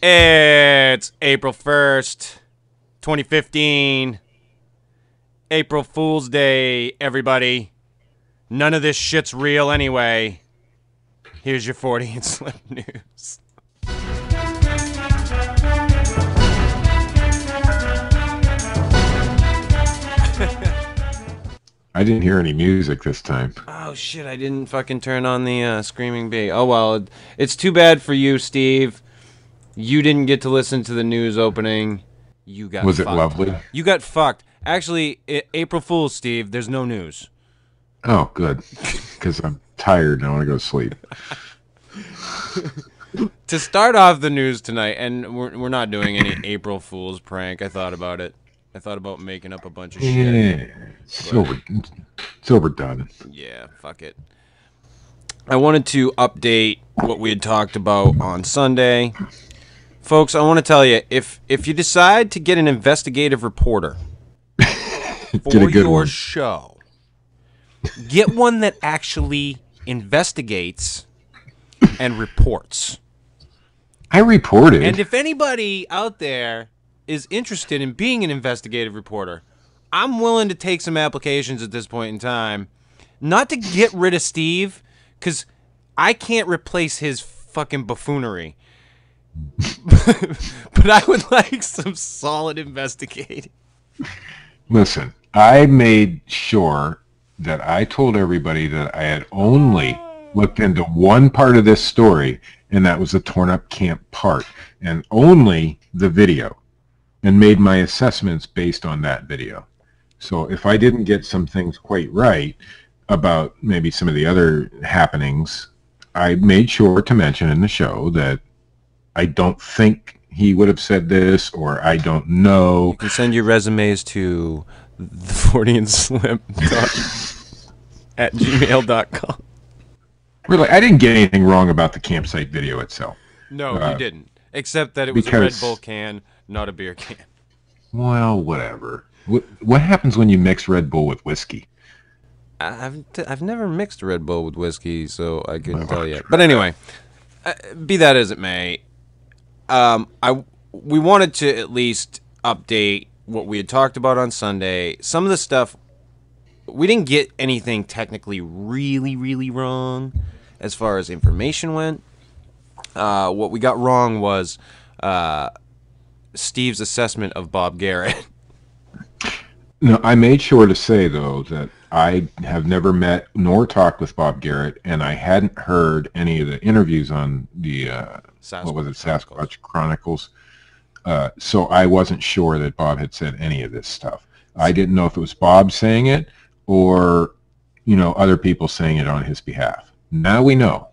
It's April 1st, 2015. April Fool's Day, everybody. None of this shit's real anyway. Here's your Fortean Slip news. I didn't hear any music this time. Oh shit, I didn't fucking turn on the Screaming Bee. Oh well, it's too bad for you, Steve. You didn't get to listen to the news opening. You got Was fucked. it lovely? You got fucked. Actually, April Fool's, Steve, there's no news. Oh, good. Because I'm tired and I want to go to sleep. To start off the news tonight, and we're not doing any April Fool's prank. I thought about it. I thought about making up a bunch of shit. Yeah, it's overdone. Yeah, fuck it. I wanted to update what we had talked about on Sunday. Folks, I want to tell you, if you decide to get an investigative reporter for your show, get one that actually investigates and reports. I reported. And if anybody out there is interested in being an investigative reporter, I'm willing to take some applications at this point in time. Not to get rid of Steve, because I can't replace his fucking buffoonery. But I would like some solid investigating. Listen, I made sure that I told everybody that I had only looked into one part of this story, and that was the torn up camp part, and only the video, and made my assessments based on that video. So if I didn't get some things quite right about maybe some of the other happenings, I made sure to mention in the show that I don't think he would have said this, or I don't know. You can send your resumes to the Fortean Slip at gmail.com. Really, I didn't get anything wrong about the campsite video itself. No, you didn't. Except that it was a Red Bull can, not a beer can. Well, whatever. What happens when you mix Red Bull with whiskey? I've never mixed Red Bull with whiskey, so I couldn't tell you. But anyway, be that as it may, we wanted to at least update what we had talked about on Sunday. Some of the stuff, we didn't get anything technically really, really wrong as far as information went. What we got wrong was Steve's assessment of Bob Garrett. No, I made sure to say, though, that I have never met nor talked with Bob Garrett, and I hadn't heard any of the interviews on the, Sasquatch Chronicles. So I wasn't sure that Bob had said any of this stuff. I didn't know if it was Bob saying it or, other people saying it on his behalf. Now we know.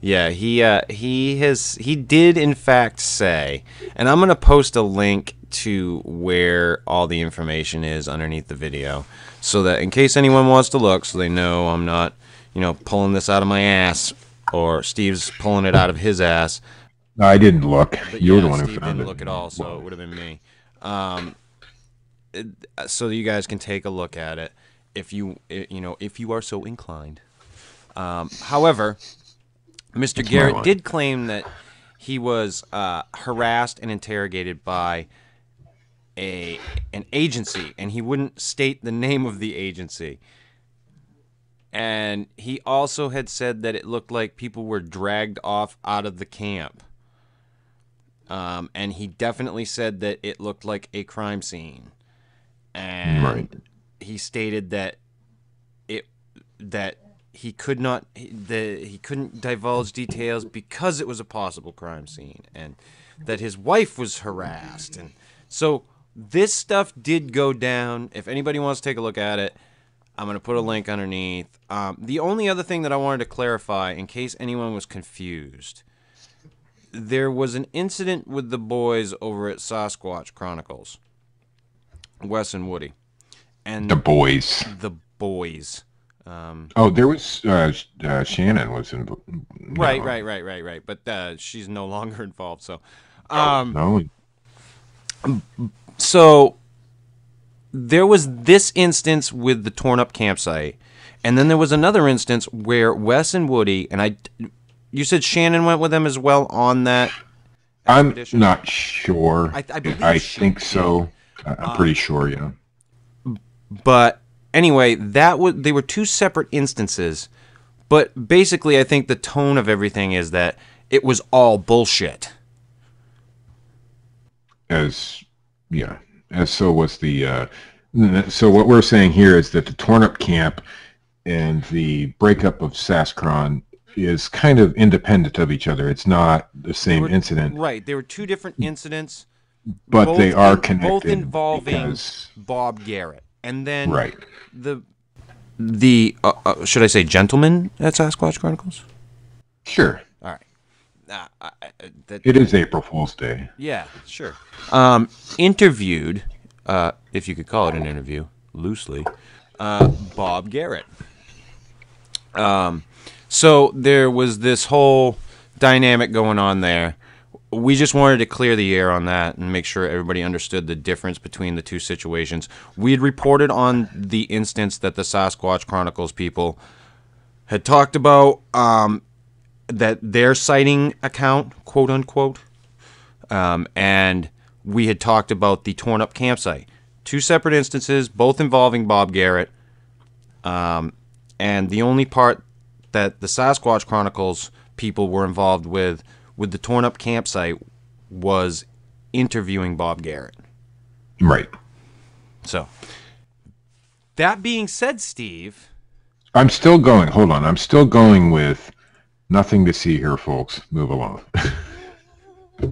Yeah, he did in fact say, and I'm going to post a link to where all the information is underneath the video, so that in case anyone wants to look, so they know I'm not, pulling this out of my ass, or Steve's pulling it out of his ass. I didn't look. You're the one Steve who found it. didn't look at all, so it would have been me. So you guys can take a look at it if you are so inclined. However, Mr. Garrett did claim that he was harassed and interrogated by an agency, and he wouldn't state the name of the agency. And he also had said that it looked like people were dragged off out of the camp. And he definitely said that it looked like a crime scene. And he stated that he couldn't divulge details because it was a possible crime scene, and that his wife was harassed. And so this stuff did go down. If anybody wants to take a look at it, I'm going to put a link underneath. The only other thing that I wanted to clarify, in case anyone was confused, there was an incident with the boys over at Sasquatch Chronicles, Wes and Woody. And the boys. There was Shannon was involved. Right. But she's no longer involved. So, no. So there was this instance with the torn up campsite, and then there was another instance where Wes and Woody, and you said Shannon went with them as well on that expedition? I'm not sure. I believe I she think did. so. I'm pretty sure, yeah. But anyway, they were two separate instances. But basically, I think the tone of everything is that it was all bullshit. As so was the so what we're saying here is that the torn up camp and the breakup of Sasquatch is kind of independent of each other. It's not the same incident. Right. They were two different incidents. But they are connected. Both involving Bob Garrett. And then right. the should I say gentleman at Sasquatch Chronicles? Sure. All right. It is April Fool's Day. Yeah, sure. Interviewed, if you could call it an interview, loosely, Bob Garrett. So there was this whole dynamic going on there. We just wanted to clear the air on that and make sure everybody understood the difference between the two situations. We had reported on the instance that the Sasquatch Chronicles people had talked about, that their sighting account, quote unquote, and we had talked about the torn up campsite. Two separate instances, both involving Bob Garrett, and the only part that the Sasquatch Chronicles people were involved with the torn up campsite was interviewing Bob Garrett. Right. So, that being said, Steve, I'm still going. Hold on. I'm still going with nothing to see here, folks. Move along.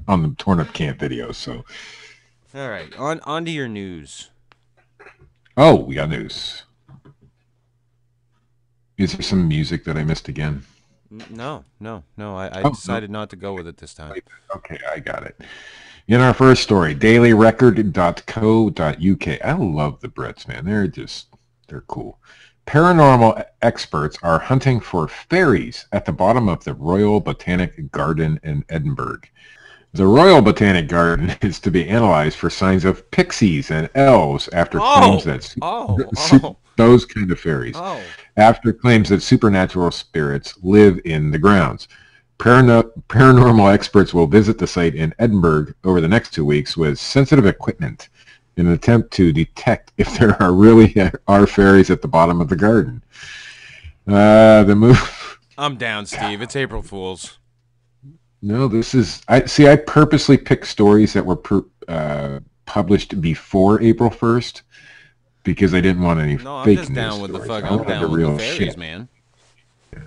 On the torn up camp videos. So, all right, on to your news. Oh, we got news. Is there some music that I missed again? No. I decided not to go with it this time. Okay, I got it. In our first story, dailyrecord.co.uk. I love the Brits, man. They're cool. Paranormal experts are hunting for fairies at the bottom of the Royal Botanic Garden in Edinburgh. The Royal Botanic Garden is to be analyzed for signs of pixies and elves after claims that those kind of fairies. After claims that supernatural spirits live in the grounds. Paranormal experts will visit the site in Edinburgh over the next 2 weeks with sensitive equipment in an attempt to detect if there are fairies at the bottom of the garden. The move. I'm down, Steve. It's April Fool's. No, this is. I purposely picked stories that were published before April 1st because I didn't want any fake news. No, I'm just down with the fuck. I'm down with the fairies, shit. Man. Yeah.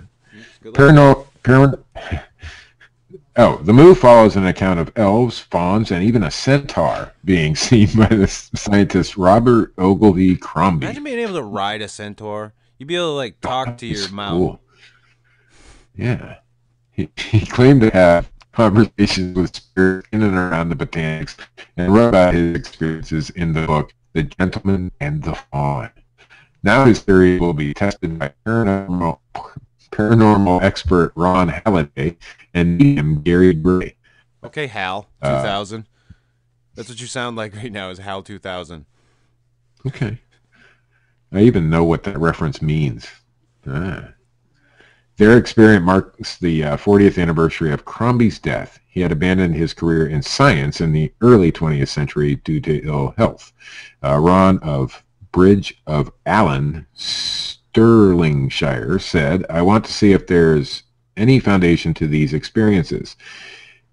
The move follows an account of elves, fauns, and even a centaur being seen by the scientist Robert Ogilvie Crombie. Imagine being able to ride a centaur. You'd be able to like talk to your mount. Cool. Yeah. He claimed to have conversations with spirits in and around the botanics and wrote about his experiences in the book, The Gentleman and the Faun. Now his theory will be tested by paranormal expert Ron Halliday and medium Gary Gray. Okay, Hal 2000. That's what you sound like right now is Hal 2000. Okay. I even know what that reference means. Their experiment marks the 40th anniversary of Crombie's death. He had abandoned his career in science in the early 20th century due to ill health. Ron of Bridge of Allen, Stirlingshire, said, "I want to see if there's any foundation to these experiences.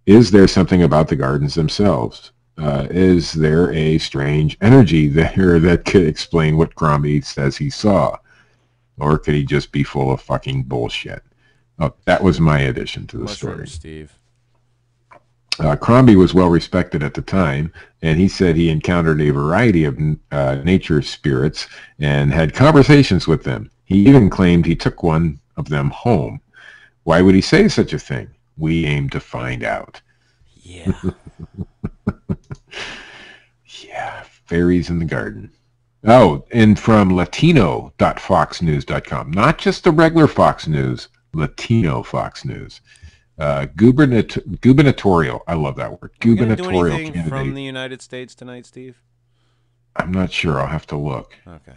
Is there something about the gardens themselves? Is there a strange energy there that could explain what Crombie says he saw? Or could he just be full of fucking bullshit?" Oh, that was my addition to the story. Steve. Crombie was well respected at the time, and he said he encountered a variety of nature spirits and had conversations with them. He even claimed he took one of them home. Why would he say such a thing? We aim to find out. Yeah. Yeah, fairies in the garden. Oh, and from latino.foxnews.com. Not just the regular Fox News, Latino Fox News. Gubernatorial. I love that word. Gubernatorial candidate. Do anything from the United States tonight, Steve? I'm not sure. I'll have to look. Okay.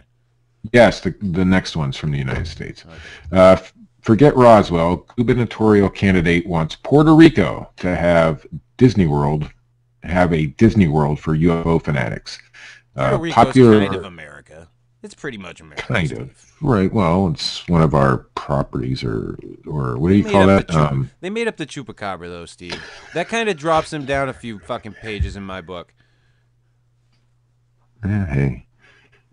Yes, the next one's from the United States. Okay. Forget Roswell. Gubernatorial candidate wants Puerto Rico to have Disney World, have a Disney World for UFO fanatics. Puerto Rico's kind of America. It's pretty much America. Kind Steve. of. Right. Well, it's one of our properties, or what do you call that? They made up the chupacabra, though, Steve. That kind of drops them down a few fucking pages in my book. Hey.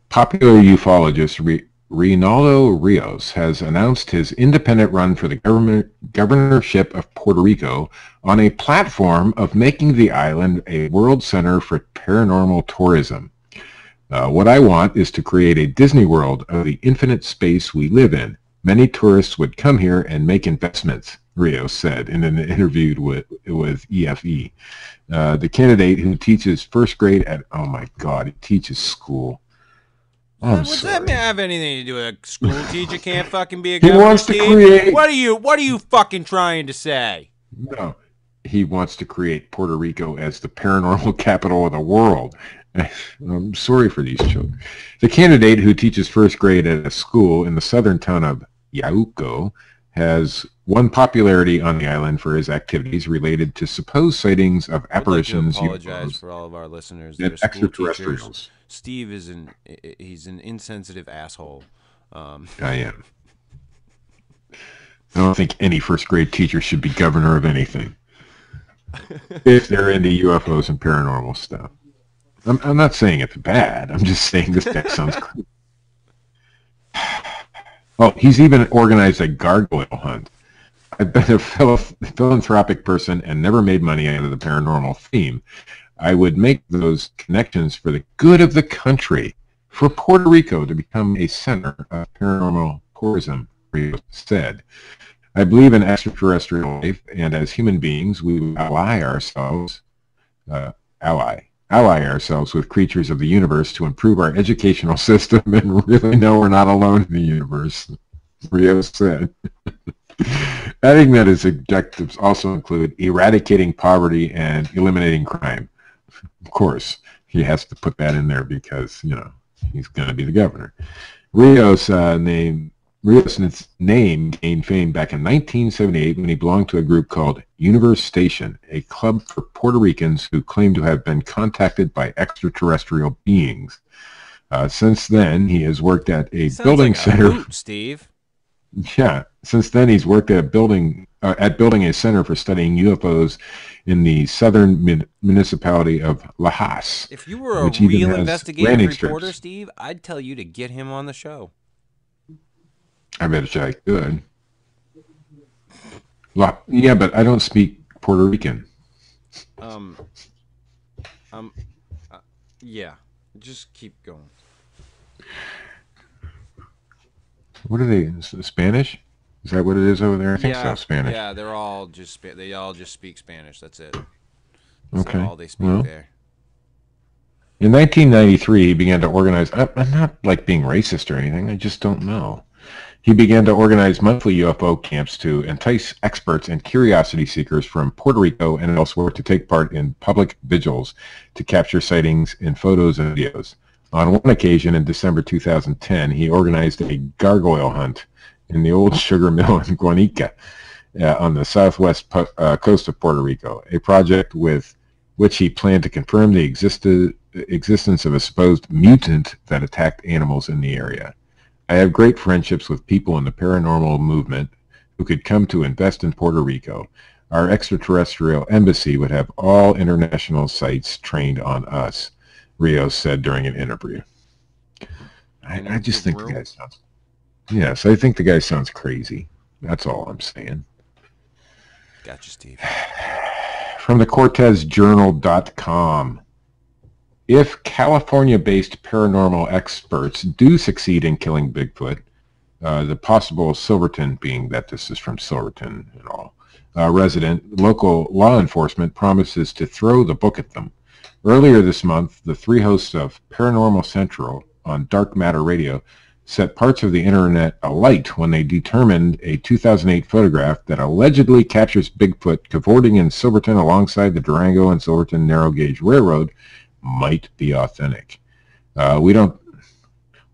Popular ufologist Reinaldo Rios has announced his independent run for the governorship of Puerto Rico on a platform of making the island a world center for paranormal tourism. What I want is to create a Disney World of the infinite space we live in. Many tourists would come here and make investments, Rios said in an interview with EFE. The candidate who teaches first grade at, oh my God, he teaches school. What's that have anything to do with a school teacher can't fucking be a governor? He wants to create... What are you fucking trying to say? No, he wants to create Puerto Rico as the paranormal capital of the world. I'm sorry for these children. The candidate who teaches first grade at a school in the southern town of Yauco has won popularity on the island for his activities related to supposed sightings of apparitions, I'd like to apologize for all of our listeners. And extraterrestrials. Teachers. Steve is he's an insensitive asshole. I am. I don't think any first grade teacher should be governor of anything if they're into UFOs and paranormal stuff. I'm not saying it's bad. I'm just saying this guy sounds crazy. Oh, he's even organized a gargoyle hunt. I've been a philanthropic person and never made money out of the paranormal theme. I would make those connections for the good of the country, for Puerto Rico to become a center of paranormal tourism, Rios said. I believe in extraterrestrial life, and as human beings, we will ally ourselves with creatures of the universe to improve our educational system and really know we're not alone in the universe, Rios said. Adding that his objectives also include eradicating poverty and eliminating crime. Of course, he has to put that in there because, he's going to be the governor. Rios' name gained fame back in 1978 when he belonged to a group called Universe Station, a club for Puerto Ricans who claim to have been contacted by extraterrestrial beings. Since then, he has worked at a building center. Hoot, Steve. Yeah. Since then, he's worked at building a center for studying UFOs in the southern municipality of Lajas. If you were a real investigative reporter, Steve, I'd tell you to get him on the show. I bet I could. Yeah, but I don't speak Puerto Rican. Yeah. Just keep going. What are they? Spanish? Is that what it is over there? I think so. Spanish. Yeah, they all just speak Spanish. That's it. That's okay. all they speak there. In 1993, he began to organize. I'm not like being racist or anything. I just don't know. He began to organize monthly UFO camps to entice experts and curiosity seekers from Puerto Rico and elsewhere to take part in public vigils to capture sightings in photos and videos. On one occasion in December 2010, he organized a gargoyle hunt in the old sugar mill in Guanica on the southwest coast of Puerto Rico, a project with which he planned to confirm the existence of a supposed mutant that attacked animals in the area. I have great friendships with people in the paranormal movement who could come to invest in Puerto Rico. Our extraterrestrial embassy would have all international sites trained on us, Rios said during an interview. I just think the guy sounds... Yes, I think the guy sounds crazy. That's all I'm saying. Gotcha, Steve. From the CortezJournal.com. If California-based paranormal experts do succeed in killing Bigfoot, the possible Silverton, being that this is from Silverton and all, resident, local law enforcement promises to throw the book at them. Earlier this month, the three hosts of Paranormal Central on Dark Matter Radio set parts of the internet alight when they determined a 2008 photograph that allegedly captures Bigfoot cavorting in Silverton alongside the Durango and Silverton Narrow Gauge Railroad might be authentic. We don't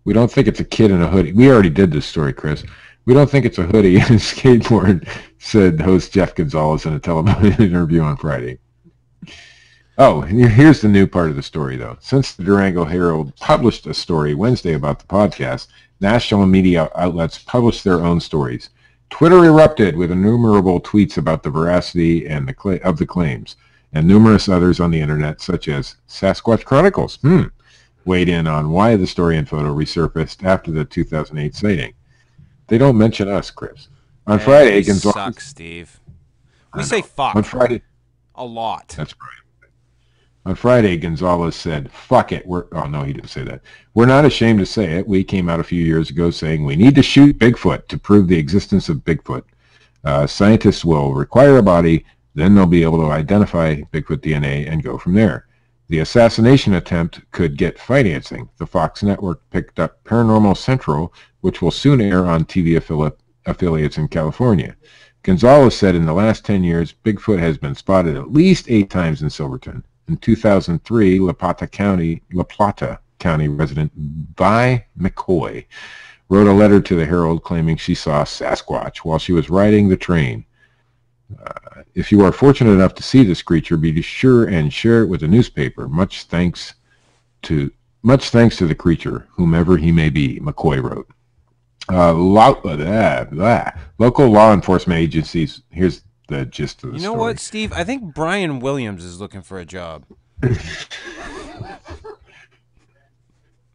think it's a kid in a hoodie. We already did this story, Chris. We don't think it's a hoodie and a skateboard, said host Jeff Gonzalez in a television interview on Friday. Oh, here's the new part of the story, though. Since the Durango Herald published a story Wednesday about the podcast, national media outlets published their own stories. Twitter erupted with innumerable tweets about the veracity and of the claims, and numerous others on the internet, such as Sasquatch Chronicles, weighed in on why the story and photo resurfaced after the 2008 sighting. They don't mention us, Chris. On Friday, Gonzalez... suck, Steve. We say fuck. On Friday... A lot. That's right. On Friday, Gonzalez said, fuck it. Oh, no, he didn't say that. We're not ashamed to say it. We came out a few years ago saying we need to shoot Bigfoot to prove the existence of Bigfoot. Scientists will require a body, then they'll be able to identify Bigfoot DNA and go from there. The assassination attempt could get financing. The Fox network picked up Paranormal Central, which will soon air on TV affiliates in California. Gonzalez said in the last 10 years, Bigfoot has been spotted at least 8 times in Silverton. In 2003, La Plata County resident Vi McCoy wrote a letter to the Herald claiming she saw Sasquatch while she was riding the train. If you are fortunate enough to see this creature, be sure and share it with the newspaper. Much thanks to the creature, whomever he may be, McCoy wrote. Local law enforcement agencies. Here's the gist of the story. You know what, Steve? I think Brian Williams is looking for a job.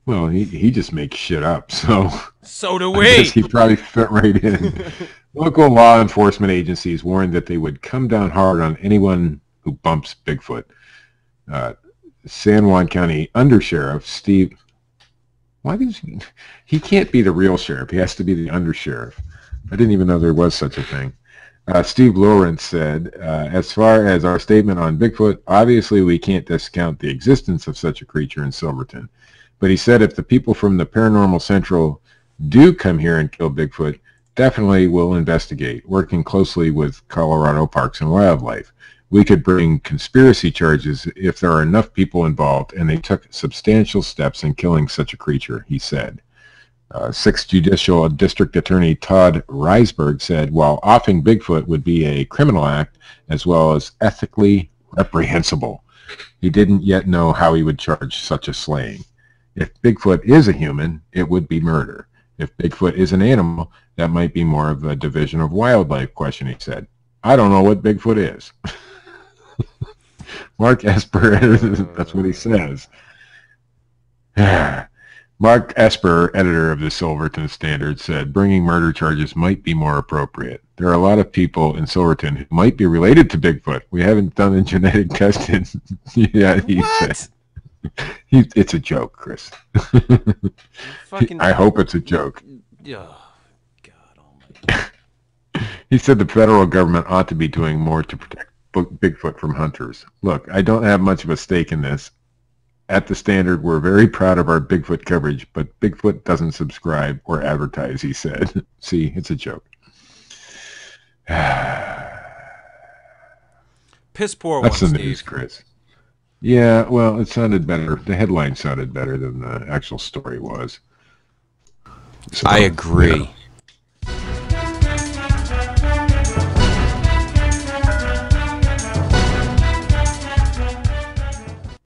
Well, he just makes shit up, so... So do we! He probably fit right in. Local law enforcement agencies warned that they would come down hard on anyone who bumps Bigfoot. San Juan County Undersheriff Steve... Why does he can't be the real sheriff. He has to be the undersheriff. I didn't even know there was such a thing. Steve Lawrence said, as far as our statement on Bigfoot, obviously we can't discount the existence of such a creature in Silverton. But he said if the people from the Paranormal Central do come here and kill Bigfoot, definitely we'll investigate, working closely with Colorado Parks and Wildlife. We could bring conspiracy charges if there are enough people involved, and they took substantial steps in killing such a creature, he said. 6th Judicial District Attorney Todd Reisberg said, while offing Bigfoot would be a criminal act as well as ethically reprehensible, he didn't yet know how he would charge such a slaying. If Bigfoot is a human, it would be murder. If Bigfoot is an animal, that might be more of a Division of Wildlife question, he said. I don't know what Bigfoot is. Mark Esper, that's what he says. Mark Esper, editor of the Silverton Standard, said bringing murder charges might be more appropriate. There are a lot of people in Silverton who might be related to Bigfoot. We haven't done a genetic testing. Yeah, he said. It's a joke, Chris. I hope it's a joke. Oh, God almighty. He said the federal government ought to be doing more to protect Bigfoot from hunters. Look, I don't have much of a stake in this. At the Standard, we're very proud of our Bigfoot coverage, but Bigfoot doesn't subscribe or advertise, he said. See, it's a joke. Piss poor That's one, the Steve. news, Chris. Yeah, well, it sounded better. The headline sounded better than the actual story was. So, I agree. Yeah.